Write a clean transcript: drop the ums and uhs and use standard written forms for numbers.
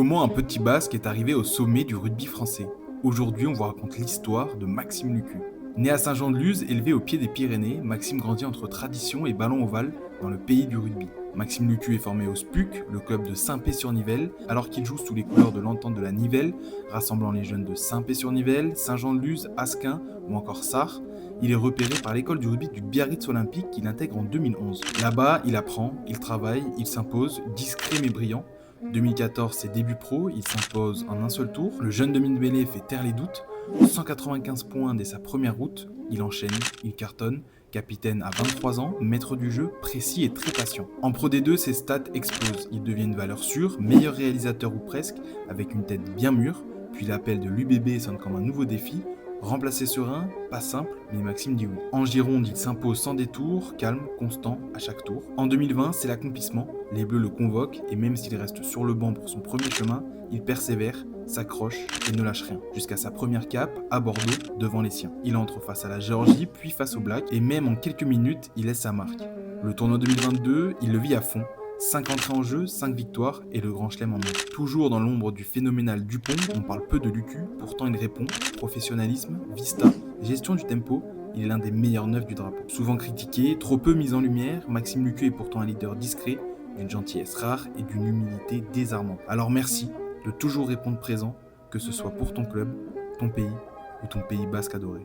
Comment un petit basque est arrivé au sommet du rugby français? Aujourd'hui, on vous raconte l'histoire de Maxime Lucu. Né à Saint-Jean-de-Luz, élevé au pied des Pyrénées, Maxime grandit entre tradition et ballon ovale dans le pays du rugby. Maxime Lucu est formé au SPUC, le club de Saint-Pé-sur-Nivelle, alors qu'il joue sous les couleurs de l'Entente de la Nivelle, rassemblant les jeunes de Saint-Pé-sur-Nivelle, Saint-Jean-de-Luz, Asquin ou encore Sarre. Il est repéré par l'école du rugby du Biarritz Olympique qu'il intègre en 2011. Là-bas, il apprend, il travaille, il s'impose, discret mais brillant. 2014, ses débuts pro, il s'impose en un seul tour. Le jeune de Mine fait taire les doutes. 195 points dès sa première route. Il enchaîne, il cartonne. Capitaine à 23 ans, maître du jeu, précis et très patient. En Pro D2, ses stats explosent. Il devient une valeur sûre, meilleur réalisateur ou presque, avec une tête bien mûre. Puis l'appel de l'UBB sonne comme un nouveau défi. Remplacé serein, pas simple, mais Maxime dit oui. En Gironde, il s'impose sans détour, calme, constant, à chaque tour. En 2020, c'est l'accomplissement. Les Bleus le convoquent, et même s'il reste sur le banc pour son premier chemin, il persévère, s'accroche et ne lâche rien. Jusqu'à sa première cape, à Bordeaux, devant les siens. Il entre face à la Géorgie, puis face aux Blacks, et même en quelques minutes, il laisse sa marque. Le tournoi 2022, il le vit à fond. 5 entrées en jeu, 5 victoires et le grand chelem en main. Toujours dans l'ombre du phénoménal Dupont, on parle peu de Lucu, pourtant il répond. Professionnalisme, vista, gestion du tempo, il est l'un des meilleurs neufs du drapeau. Souvent critiqué, trop peu mis en lumière, Maxime Lucu est pourtant un leader discret, d'une gentillesse rare et d'une humilité désarmante. Alors merci de toujours répondre présent, que ce soit pour ton club, ton pays ou ton pays basque adoré.